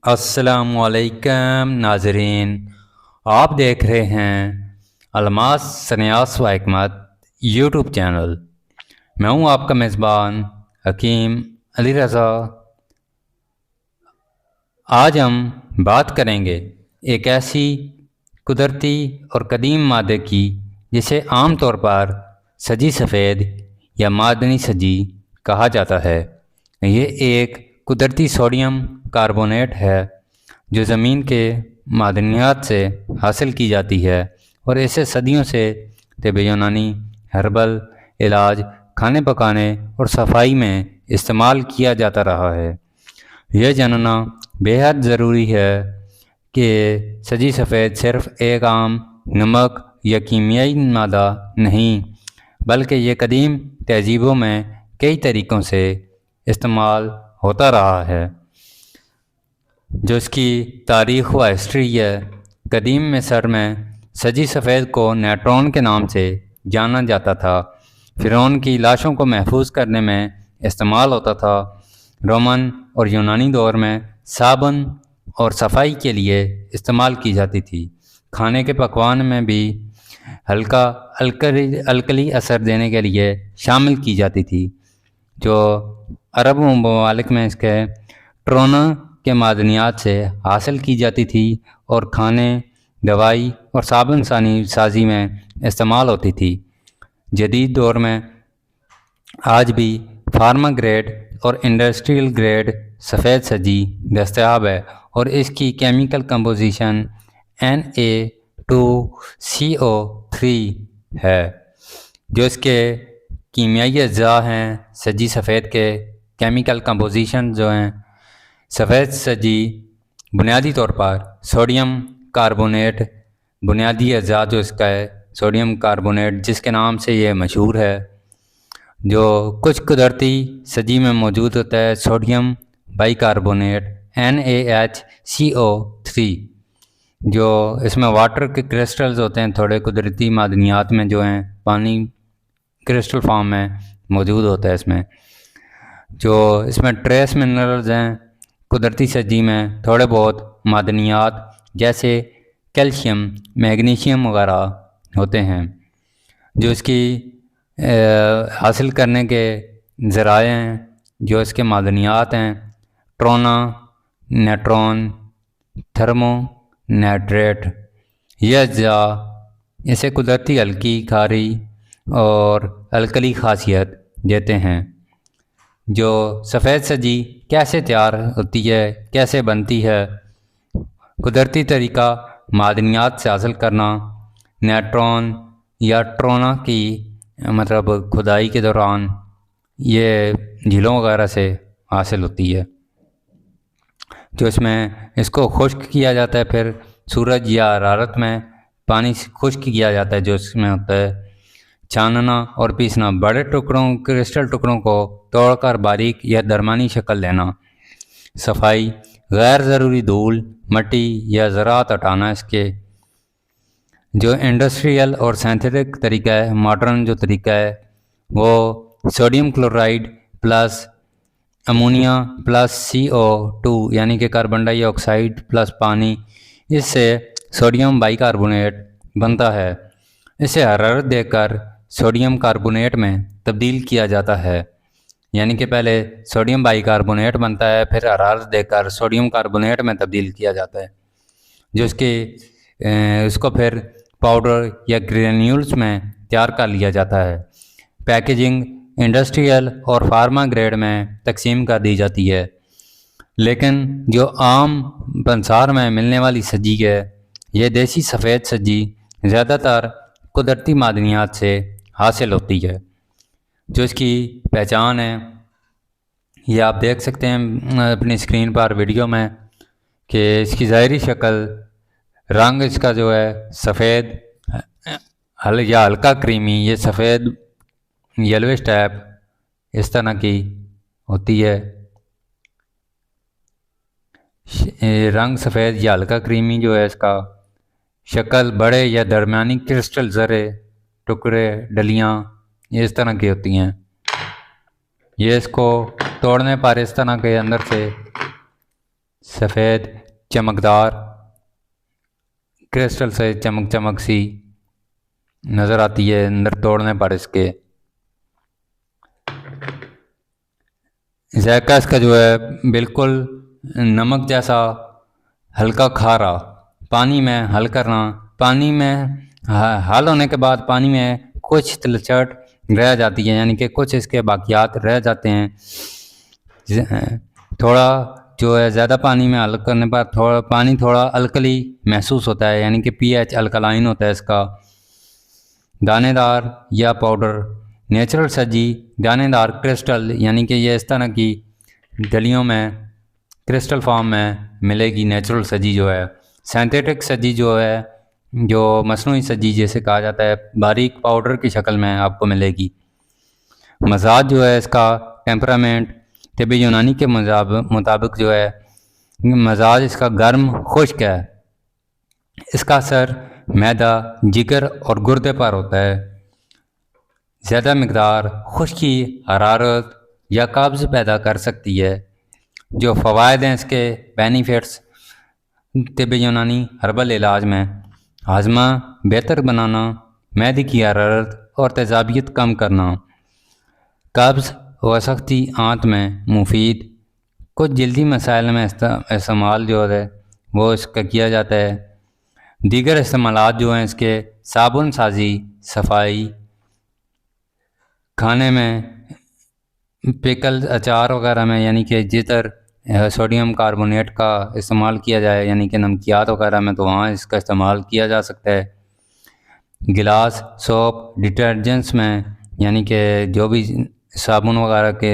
السلام علیکم ناظرین، آپ دیکھ رہے ہیں الماس سنیاس و حکمت یوٹیوب چینل۔ میں ہوں آپ کا میزبان حکیم علی رضا۔ آج ہم بات کریں گے ایک ایسی قدرتی اور قدیم مادے کی جسے عام طور پر سجی سفید یا معدنی سجی کہا جاتا ہے۔ یہ ایک قدرتی سوڈیم کاربونیٹ ہے جو زمین کے معدنیات سے حاصل کی جاتی ہے، اور اسے صدیوں سے طب یونانی، ہربل علاج، کھانے پکانے اور صفائی میں استعمال کیا جاتا رہا ہے۔ یہ جاننا بے حد ضروری ہے کہ سجی سفید صرف ایک عام نمک یا کیمیائی مادہ نہیں، بلکہ یہ قدیم تہذیبوں میں کئی طریقوں سے استعمال ہوتا رہا ہے، جو اس کی تاریخ و ہسٹری ہے۔ قدیم مصر میں سجی سفید کو نیٹرون کے نام سے جانا جاتا تھا۔ فرعون کی لاشوں کو محفوظ کرنے میں استعمال ہوتا تھا۔ رومن اور یونانی دور میں صابن اور صفائی کے لیے استعمال کی جاتی تھی۔ کھانے کے پکوان میں بھی ہلکا الکلی اثر دینے کے لیے شامل کی جاتی تھی، جو عرب ممالک میں اس کے ٹرونا کے معدنیات سے حاصل کی جاتی تھی اور کھانے، دوائی اور صابن سازی میں استعمال ہوتی تھی۔ جدید دور میں آج بھی فارما گریڈ اور انڈسٹریل گریڈ سفید سجی دستیاب ہے، اور اس کی کیمیکل کمپوزیشن Na2CO3 ہے۔ جو اس کے کیمیائی اجزاء ہیں، سجی سفید کے کیمیکل کمپوزیشن جو ہیں، سفید سجی بنیادی طور پر سوڈیم کاربونیٹ، بنیادی اجزاء جو اس کا ہے سوڈیم کاربونیٹ، جس کے نام سے یہ مشہور ہے، جو کچھ قدرتی سجی میں موجود ہوتا ہے سوڈیم بائی کاربونیٹ NaHCO3، جو اس میں واٹر کے کرسٹلز ہوتے ہیں، تھوڑے قدرتی معدنیات میں جو ہیں پانی کرسٹل فارم میں موجود ہوتا ہے۔ اس میں جو اس میں ٹریس منرلز ہیں، قدرتی سجی میں تھوڑے بہت معدنیات جیسے کیلشیم، میگنیشیم وغیرہ ہوتے ہیں، جو اس کی حاصل کرنے کے ذرائع ہیں۔ جو اس کے معدنیات ہیں ٹرونا، نیٹرون، تھرمو نیٹریٹ، یہ اجزاء اسے قدرتی ہلکی، کھاری اور الکلی خاصیت دیتے ہیں۔ جو سفید سجی کیسے تیار ہوتی ہے، کیسے بنتی ہے؟ قدرتی طریقہ معدنیات سے حاصل کرنا، نیٹرون یا ٹرونا کی کھدائی کے دوران یہ جھیلوں وغیرہ سے حاصل ہوتی ہے، جو اس میں اس کو خشک کیا جاتا ہے، پھر سورج یا حرارت میں پانی سے خشک کیا جاتا ہے، جو اس میں ہوتا ہے چھاننا اور پیسنا، بڑے ٹکڑوں کرسٹل ٹکڑوں کو توڑ کر باریک یا درمیانی شکل دینا، صفائی، غیر ضروری دھول، مٹی یا زراعت ہٹانا۔ اس کے جو انڈسٹریل اور سینتھیٹک طریقہ ہے، ماڈرن جو طریقہ ہے، وہ sodium chloride plus ammonia plus CO2 یعنی کہ کاربن ڈائی آکسائڈ پلس پانی، اس سے سوڈیم بائی کاربونیٹ بنتا ہے۔ اسے حرارت دے کر سوڈیم کاربونیٹ میں تبدیل کیا جاتا ہے، یعنی کہ پہلے سوڈیم بائی کاربونیٹ بنتا ہے، پھر حرارت دے کر سوڈیم کاربونیٹ میں تبدیل کیا جاتا ہے، جو اس کو پھر پاؤڈر یا گرینیولز میں تیار کر لیا جاتا ہے۔ پیکیجنگ انڈسٹریل اور فارما گریڈ میں تقسیم کر دی جاتی ہے، لیکن جو عام بازار میں ملنے والی سجی ہے، یہ دیسی سفید سجی زیادہ تر قدرتی معدنیات سے حاصل ہوتی ہے۔ جو اس کی پہچان ہے، یہ آپ دیکھ سکتے ہیں اپنی اسکرین پر ویڈیو میں، کہ اس کی ظاہری شکل، رنگ اس کا جو ہے سفید یا ہلکا کریمی، یہ سفید یلوش ٹائپ اس طرح کی ہوتی ہے، رنگ سفید یا ہلکا کریمی جو ہے اس کا شکل، بڑے یا درمیانی کرسٹل ذرے، ٹکڑے، ڈلیاں یہ اس طرح کی ہوتی ہیں۔ یہ اس کو توڑنے پر اس طرح کے اندر سے سفید چمکدار کرسٹل سے چمک سی نظر آتی ہے اندر توڑنے پر اس کے۔ ذائقہ اس کا جو ہے بالکل نمک جیسا ہلکا کھارا، پانی میں حل کرنا، پانی میں حل ہونے کے بعد پانی میں کچھ تلچٹ رہ جاتی ہے، یعنی کہ کچھ اس کے باقیات رہ جاتے ہیں۔ تھوڑا جو ہے زیادہ پانی میں حل کرنے پر پانی تھوڑا الکلی محسوس ہوتا ہے، یعنی کہ پی ایچ الکلائن ہوتا ہے اس کا۔ دانے دار یا پاؤڈر نیچرل سجی دانے دار کرسٹل، یعنی کہ یہ اس طرح کی ڈلیوں میں کرسٹل فارم میں ملے گی نیچرل سجی جو ہے۔ سینتھیٹک سجی جو ہے، جو مصنوعی سجی جیسے کہا جاتا ہے، باریک پاؤڈر کی شکل میں آپ کو ملے گی۔ مزاج جو ہے اس کا ٹیمپرامنٹ طبی یونانی کے مطابق جو ہے مزاج اس کا گرم خشک ہے۔ اس کا اثر معدہ، جگر اور گردے پر ہوتا ہے۔ زیادہ مقدار خشکی حرارت یا قبض پیدا کر سکتی ہے۔ جو فوائد ہیں اس کے بینیفٹس طب یونانی ہربل علاج میں: ہاضمہ بہتر بنانا، معدے کی حرارت اور تیزابیت کم کرنا، قبض و سختی آنت میں مفید، کچھ جلدی مسائل میں استعمال جو ہے وہ اس کا کیا جاتا ہے۔ دیگر استعمالات جو ہیں اس کے: صابن سازی، صفائی، کھانے میں پکل اچار وغیرہ میں، یعنی کہ جدھر سوڈیم کاربونیٹ کا استعمال کیا جائے، یعنی کہ نمکیات وغیرہ میں، تو وہاں اس کا استعمال کیا جا سکتا ہے۔ گلاس، سوپ، ڈٹرجنٹس میں، یعنی کہ جو بھی صابن وغیرہ کے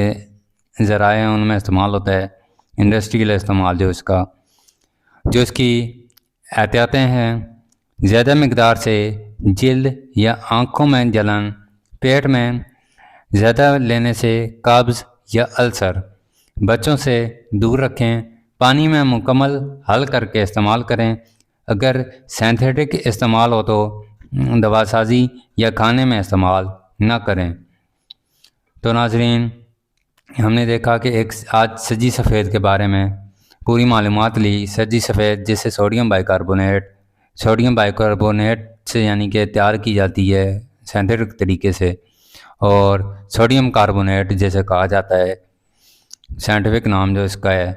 ذرائع ہیں ان میں استعمال ہوتا ہے۔ انڈسٹریل استعمال جو اس کا، جو اس کی احتیاطیں ہیں: زیادہ مقدار سے جلد یا آنکھوں میں جلن، پیٹ میں زیادہ لینے سے قبض یا السر، بچوں سے دور رکھیں، پانی میں مکمل حل کر کے استعمال کریں۔ اگر سینتھیٹک استعمال ہو تو دوا سازی یا کھانے میں استعمال نہ کریں۔ تو ناظرین، ہم نے دیکھا کہ آج سجی سفید کے بارے میں پوری معلومات لی۔ سجی سفید جسے سوڈیم بائی کاربونیٹ سے یعنی کہ تیار کی جاتی ہے سینتھیٹک طریقے سے، اور سوڈیم کاربونیٹ جیسے کہا جاتا ہے، سائنٹیفک نام جو اس کا ہے،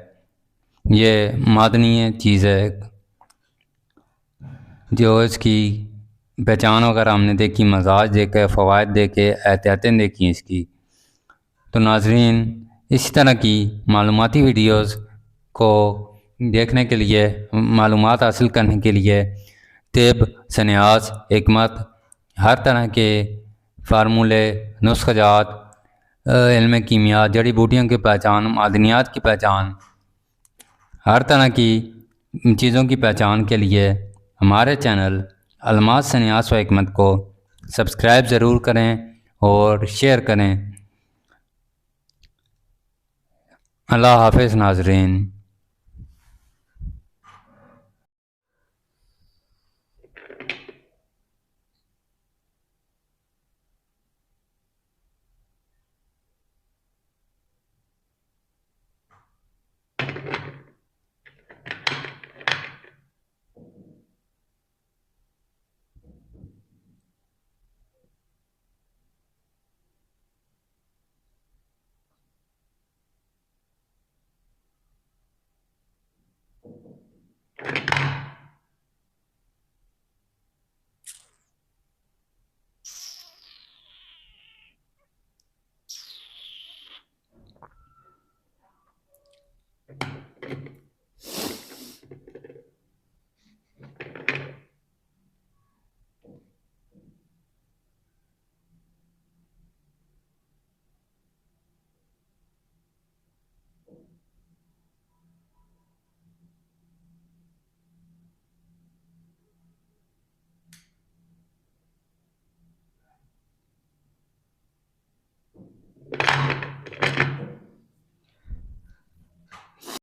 یہ معدنی چیز ہے۔ جو اس کی پہچان وغیرہ ہم نے دیکھی، مزاج دیکھے، فوائد دیکھے، احتیاطیں دیکھی اس کی۔ تو ناظرین، اسی طرح کی معلوماتی ویڈیوز کو دیکھنے کے لیے، معلومات حاصل کرنے کے لیے طب، سنیاس، حکمت، ہر طرح کے فارمولے، نسخہ جات، علم کیمیا، جڑی بوٹیوں کی پہچان، معدنیات کی پہچان، ہر طرح کی چیزوں کی پہچان کے لیے ہمارے چینل الماس، سنیاس و حکمت کو سبسکرائب ضرور کریں اور شیئر کریں۔ اللہ حافظ ناظرین۔